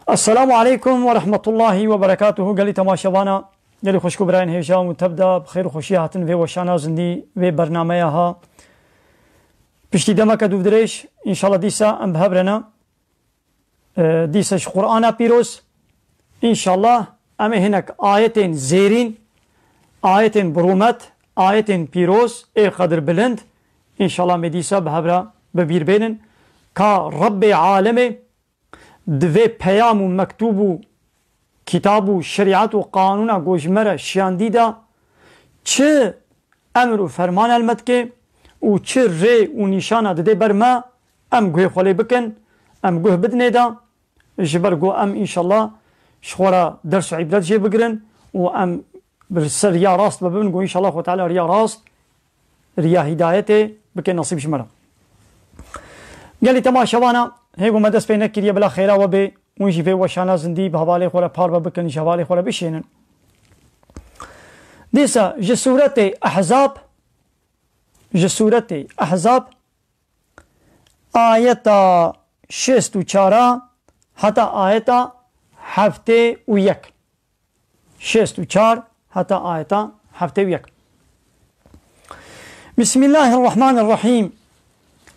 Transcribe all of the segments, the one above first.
السلام عليكم ورحمة الله وبركاته. قال لي تماشاوانا قال لي خوشكو براين هجام وتبدا بخير وخوشي هاتن في وشانا زندي في برنامجها بشتي دمك دو دريش ان شاء الله ديسا ام بهبرنا ديسا قرآن بيروس ان شاء الله ام هناك آيتين زيرين آيتين برومت آيتين بيروس اي قدر بلند ان شاء الله مديسا بهبرا ببير بينن كا رب عالمي دوی پیام و مکتوب و کتاب و شریعت و قانون گوشمره شیاندی دا چه امر و فرمان المد که و چه ری و نشانه داده بر ما ام گوه خالی بکن ام گوه بدنه دا جبر گو ام انشالله شخورا درس و عبرت جه بگرن و ام برسر ریا راست ببین گو انشالله خود تعالی ریا راست ریا هدایت بکن نصیب شمره قال لي تماشاوانا هيقو ما دست بينك كريا بلا خيرا وبي ونجي في وشانا زندي بهوالي خولا باربا بكن جوالي خولا بشينن ديسا جسورة أحزاب آية شست وچارا حتى آية هفته ويك شست وچار حتى آية هفته ويك. بسم الله الرحمن الرحيم.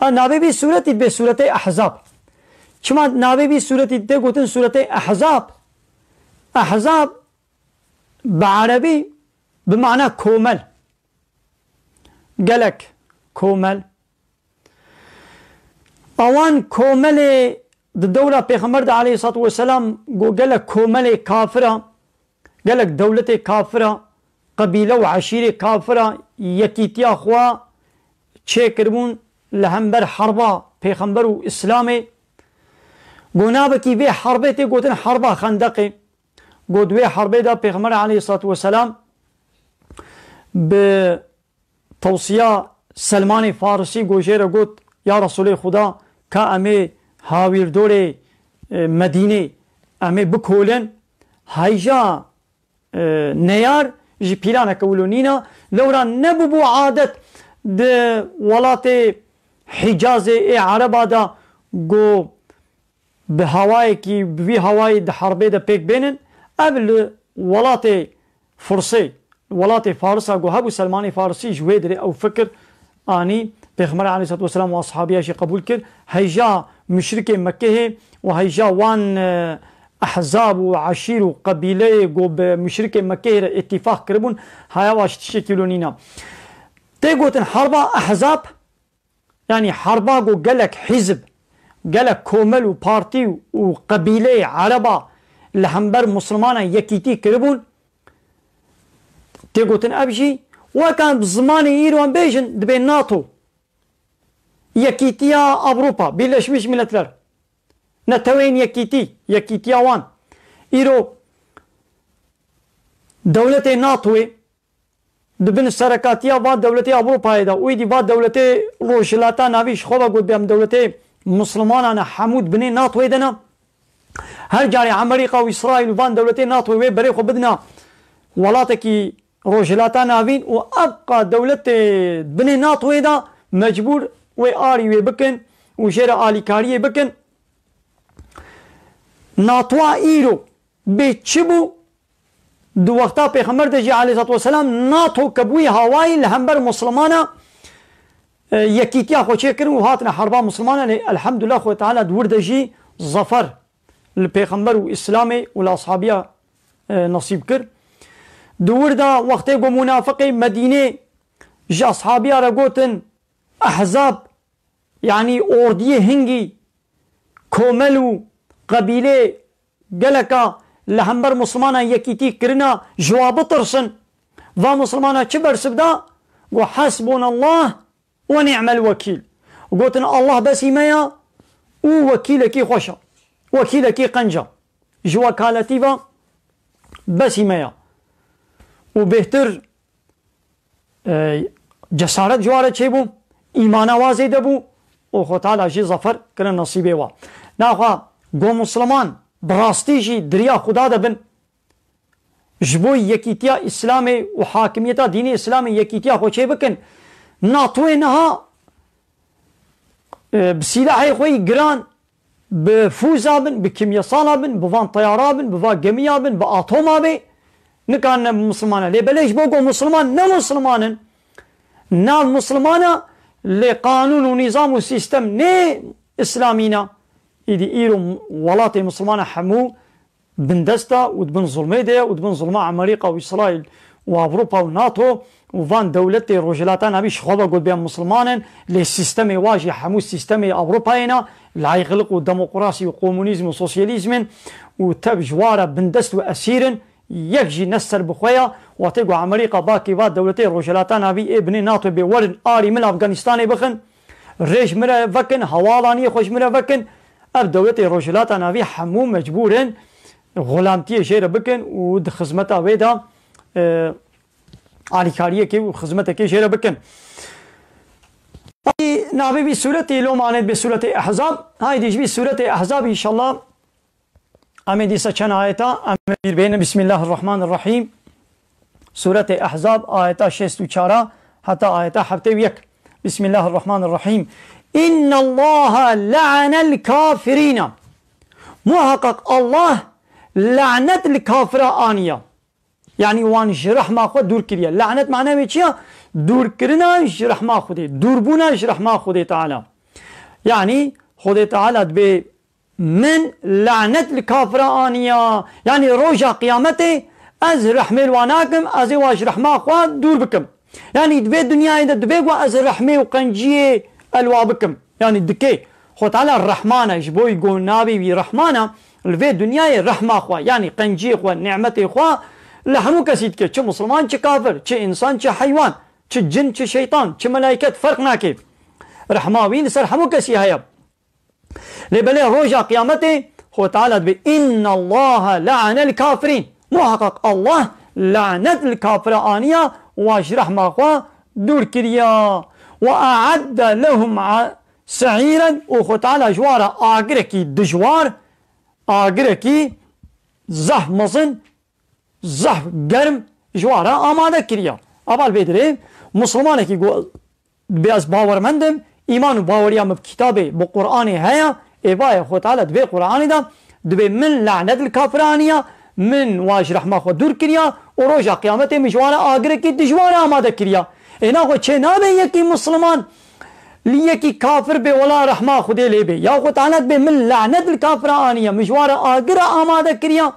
نابي بي سورة بسورة أحزاب شما نابي بي سورة دي قوتن سورة أحزاب بعربي بمعنى كومل قالك كومل اوان كومل الدولة بيغمبر عليه الصلاة والسلام قالك كومل كافرة قالك دولة كافرة قبيلة وعشيرة كافرة يكيتيا خوا تشيكربون لهمبر حربا پیغمبر و اسلامي گونابکی وی حربه تی گوتن حربا خندقی گود وی حربه دا پیغمبر علیه الصلاة والسلام بتوصیه سلمان فارسی گوشیر گوت یا رسول خدا که امی هاویر دور مدینه امی بکولن هایجا نیار جی پیلانه کولونینا لورا نبو عادت ده ولات حجاز عربا دا گو به هوای کی بی هوای ده حربه ده پیک بینن قبل ولات فرسی ولات فارسا گو هبو سلمان فارسی جوه دره او فکر آنی پیغمبر علیه الصلاة والسلام و اصحابیش قبول کرد هیجا مشرک مکه و هیجا وان احزاب و عشیر و قبیله گو به مشرک مکه اتفاق کربون هیا واش تشکیلونینا تيقوتن حربا أحزاب يعني حربا قالك حزب قالك كومل وبارتي وقبيلة عربا لهمبر مسلمانا يكيتي كربون تيقوتن أبجي وكان بزمان إيروان بيجن دبين ناتو يكيتيا أوروبا بيلاش مش ملتلر نتوين يكيتيا وان إيرو دولة ناتوي دبن سرکاتیا و دولت اروپا دا وی دی و دولت روشلاتا ناویش خوبا گود بیم دولت مسلمانان حمود بنی ناتو دنا هر جاری امریکا و اسرائیل و دولت ناتو و بری خو بدنا ولاتکی روشلاتا ناوین و ابقى دولت بنی ناتو دا مجبور و آری و بکن و شیر آلیکاری بکن ناتو ایرو بچبو دو وقتا پیغمبر دجی علیه الصلاة والسلام ناتو کبوی هوایی لهمبر مسلمانا یکیتیا خوچه کرن و هاتنا حربا مسلمانا الحمدلله خو تعالی دور دجی ظفر لپیغمبر و اسلام و لاصحابیا نصیب کر دور دا وقتی گو منافق مدینه جا اصحابیا را گوتن احزاب یعنی اردی هنگی کوملو قبیله گلکا لهمبر مسلمانا يكيتي كرنا جواب ترسن و مسلمانا كبر سبدا وحسبنا الله ونعم الوكيل وقلتن الله بس مايا ووكيلك خوشا وكيلك قنجا جوا كالتيفا بس مايا وبهتر جسارت جوارة چيبو ايمانا وازي دبو وخو تعالى جي ظفر كرن نصيبه وا ناخوا قو مسلمان براستيجي دريا خدا دبن جبوي يكيتيا اسلامي وحاكميتا ديني اسلامي يكيتيا خوشي بكن ناتوي نها بسلاحي خوي جران بفوزا بن بكيمياء بن بفان طيارة بن بفان جميع بن بأطوما بي نكان مسلمان لي بليش بوقو مسلمان نا مسلمان نا مسلمان لقانون ونظام وسيستم ني إسلامينا إيدي إيرو ولاتي مسلمان حمو بن دستا ودبن ظلمي دي ودبن ظلماء أمريكا وإسرائيل وأوروبا وناتو وفان دولتي روجلاتان أبي شخوبة قد بيان مسلمان لي سيستمي واجي حمو سيستمي أوروبا هنا لا يغلقوا ديمقراطي وكومونيزم وسوسياليزم وتب جوارة بندست وأسيرن يكجي نسر بخويا وتقوى أمريكا باكي فات دولتي روجلاتان أبي ابن ناتو بورن آري من أفغانستان بخن ريش مرة فكن هوالاني خوش مرة فكن أب دولتي روجلاتان أبي حمو مجبورن غلامتي شير بكن ود خدمتها ويدا عاليكارية كي وخدمتها كي شير بكن نابي بسورة لو معنات بسورة أحزاب هاي ديش بسورة أحزاب إن شاء الله أمي دي سچن آيتا أمي بين بسم الله الرحمن الرحيم سورة أحزاب آيتا 64 حتى آيتا 71 بسم الله الرحمن الرحيم إن الله لعن الكافرين محقق الله لعنت الكافر آنية يعني وان جرح ما خود دور كريا لعنت معناه چيا دور كرنا جرح ما خوده دور بونا جرح ما خوده تعالى يعني خوده تعالى به من لعنت الكافر آنية يعني روجا قيامته از رحمه الواناكم از واج رحمه خواد دور بكم يعني دبي الدنيا إذا دبي از رحمه وقنجيه الوا بكم يعني دكي خود تعالى الرحمن جبوي يقول نابي برحمانه الفي دنيا رحمه خوا يعني قنجي خوا نعمته خوا لحمو كسيد كي چه مسلمان چه كافر چه انسان چه حيوان چه جن چه شيطان چه ملائكت فرق ناكي رحماوين سر حمو كسي هيا لبلي روجا قيامته هو تعالى إن الله لعن الكافرين محقق الله لعنت الكافر آنية واش رحمه خوا دور كريا وأعد لهم سعيرا وخو تعالى جوارا آقركي دجوار آقركي زح مزن زح گرم جوارا آماده کریا اول بدره مسلمانه که بیاز باورمندم ایمان و باوریم بکتابه با قرآن هیا ایوای خود تعالی دوی قرآن دا دوی من لعنت الكافرانیه من واج رحمه خود دور کریا و روژا قیامت مجوارا آگره که دجوارا آماده کریا اینا خود چه نابه یکی مسلمان لیکی کافر به ولا رحمه خوده لیبه یا خود تعالی به من لعنت الكافرانیه مجوارا آگره آماده کریا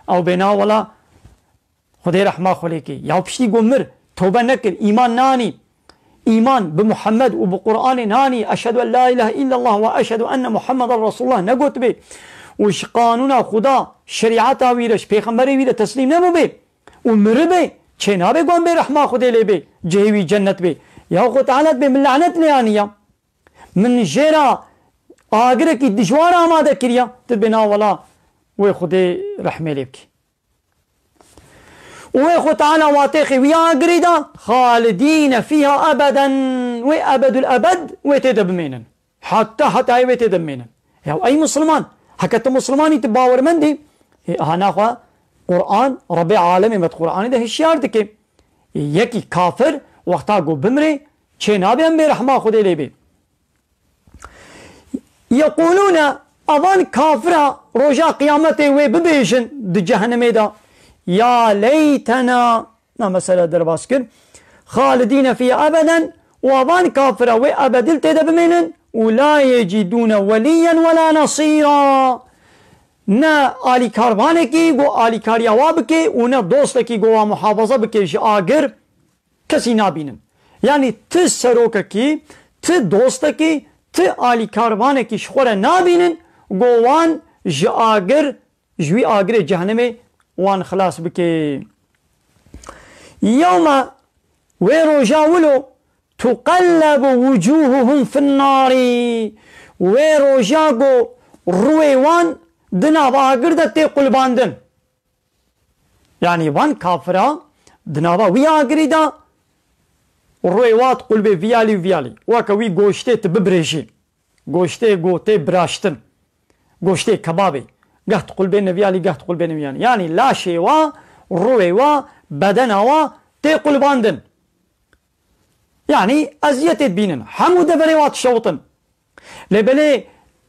او بنا ولا خدای رحمه خلیکی یا پشتی گمر توبه نکر ایمان نانی ایمان به محمد و به قرآن نانی اشهد ان لا اله الا الله و اشهد ان محمد رسول الله نگوت به وش قانون خدا شریعت ویرش پیغمبر ویر تسلیم نمو به و مر به چه نابه گم به رحمه خدای لی به جهوی جنت به یا خود تعالی به من لعنت لیانیا من جرا آگره کی دشوار آماده کریا تو بنا ولا و خدای رحمه لی بکی ويخو تعالى واتيخي ويا قريدا خالدين فيها أبدا وأبد الأبد ويتدب مينن حتى أي ويتدب مينن يا أي مسلمان حكت مسلمان يتباور من دي هنا خوا قرآن ربي عالمي مت قرآن ده الشيار دكي يكي كافر وقتا قو بمري چه نابي هم برحمة خده لبي يقولون أظن كافرة رجاء قيامته وببيشن دي جهنم ده يا ليتنا مثلا درباس كر خالدين فيها أبدا وظن كافرة وأبدل تدب منن ولا يجدون وليا ولا نصيرا نا آلي كاربانكي قو آلي كاريوابكي ونا دوستكي قو محافظة بكي آگر كسي نابينن يعني تسروككي تدوستكي آلي كاربانكي شخورة نابينن قوان آگر جوي آگر جهنمي وان خلاص بكي يوم ويروجاولو تقلب وجوههم في النار ويروجاغو رويوان دنا باقر دتي قلباندن يعني وان كافرا دنا با ويا قريدا رويوات قلبي فيالي وكوي گوشته تببريشي گوشته گوته براشتن گوشته كبابي قهت قلبين نبيالي قهت قلبين نبيالي يعني لا شيء وا روي وا بدن وا تي قلباندن يعني أزيت بينن حمو دبري وات شوطن لبلي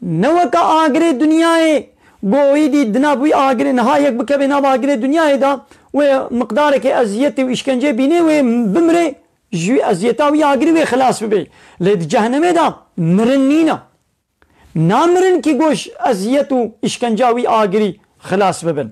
نوك آقري دنياي قويدي دنابوي آقري نهايك بكبي ناب آقري دنياي دا ومقدارك أزيتي وإشكنجي بيني وبمري جوي أزيتاوي آقري وخلاص ببي ليد جهنمي دا مرنينا نامرن كي قوش أزيتو إشكنجاوي آقري خلاص ببن